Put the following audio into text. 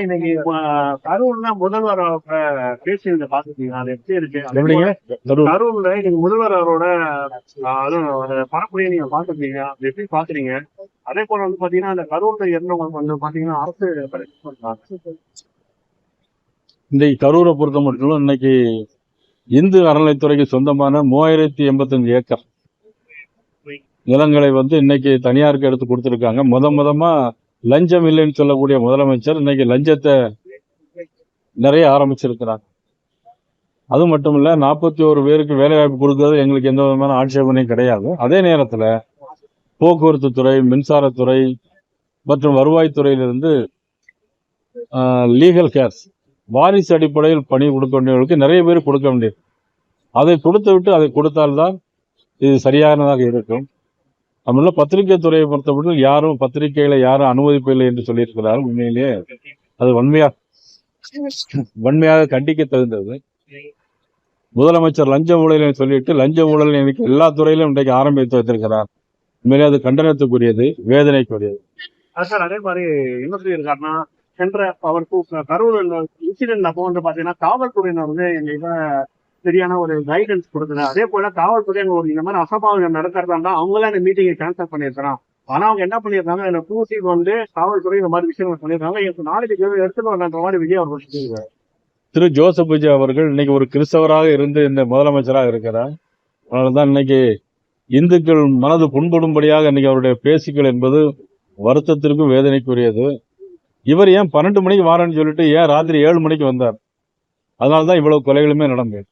இன்னைக்கு கரூர்ல முதல்வர் பேசியதை பாத்துட்டீங்க, அது எப்படி இருக்கு? கரூர்ல இன்னைக்கு முதல்வர் அவரோட பரப்புரையை நீங்க பாத்துருக்கீங்க, அது எப்படி பாக்குறீங்க? அதே போல வந்து பாத்தீங்கன்னா அந்த கரூர்ல இருந்தவங்க வந்து பாத்தீங்கன்னா அரசு இன்றைக்கு கரூரை பொறுத்த மட்டும் இன்னைக்கு இந்து அறநிலைத்துறைக்கு சொந்தமான 3085 ஏக்கர் நிலங்களை வந்து இன்னைக்கு தனியாருக்கு எடுத்து கொடுத்திருக்காங்க. முதமா லஞ்சம் இல்லைன்னு சொல்லக்கூடிய முதலமைச்சர் இன்னைக்கு லஞ்சத்தை நிறைய ஆரம்பிச்சிருக்கிறாங்க. அது மட்டும் இல்ல, 41 பேருக்கு வேலை வாய்ப்பு கொடுக்கறது எங்களுக்கு எந்த விதமான ஆட்சேபனையும் கிடையாது. அதே நேரத்தில் போக்குவரத்து துறை, மின்சாரத்துறை மற்றும் வருவாய்த்துறையிலிருந்து லீகல் கேர்ஸ் வாரிசு அடிப்படையில் பணி கொடுக்க வேண்டியவர்களுக்கு நிறைய பேர் கொடுக்க வேண்டியது. அதை கொடுத்து விட்டு அதை கொடுத்தால்தான் இது சரியானதாக இருக்கும். நம்மள பத்திரிகை துறையை பொறுத்தவரைக்கும் யாரும் பத்திரிகைகளை யாரும் அனுமதிப்பில்லை என்று சொல்லியிருக்கிறார். உண்மையிலேயே அது வன்மையாக கண்டிக்க தகுந்தது. முதலமைச்சர் லஞ்ச ஊழல் சொல்லிட்டு லஞ்ச ஊழல் இன்னைக்கு எல்லா துறையிலும் இன்றைக்கு ஆரம்பித்து வைத்திருக்கிறார். உண்மையிலே அது கண்டனத்துக்குரியது, வேதனைக்குரியது. சார் அதே மாதிரி என்ன சொல்லியிருக்காருன்னா, சென்ற அவர் கரூர் இன்சிடென்ட் அப்போ வந்து பாத்தீங்கன்னா காவல்துறையினர் வந்து எங்களுக்கு சரியான ஒரு கைடன்ஸ் கொடுக்கல. அதே போல காவல்துறை ஒரு இந்த மாதிரி அசம்பாவிதம் நடக்கிறதா இருந்தா அவங்களே அந்த மீட்டிங்கை கேன்சல் பண்ணியிருக்கிறான். ஆனா அவங்க என்ன பண்ணியிருக்காங்க, இந்த பூசி வந்து காவல்துறை இந்த மாதிரி விஷயங்கள் பண்ணியிருக்காங்க. எனக்கு நாளைக்கு எடுத்துட்டு வரன்ற மாதிரி விஜய் அவர் சொல்லியிருக்காரு. திரு ஜோசப் விஜய் அவர்கள் இன்னைக்கு ஒரு கிறிஸ்தவராக இருந்து இந்த முதலமைச்சராக இருக்கிறார். அதனால்தான் இன்னைக்கு இந்துக்கள் மனது புண்படும்படியாக இன்னைக்கு அவருடைய பேச்சுக்கள் என்பது வருத்தத்திற்கும் வேதனைக்குரியது. இவர் ஏன் 12 மணிக்கு வாரன்னு சொல்லிட்டு ஏன் ராத்திரி 7 மணிக்கு வந்தார்? அதனால்தான் இவ்வளவு கொலைகளுமே நடந்தது.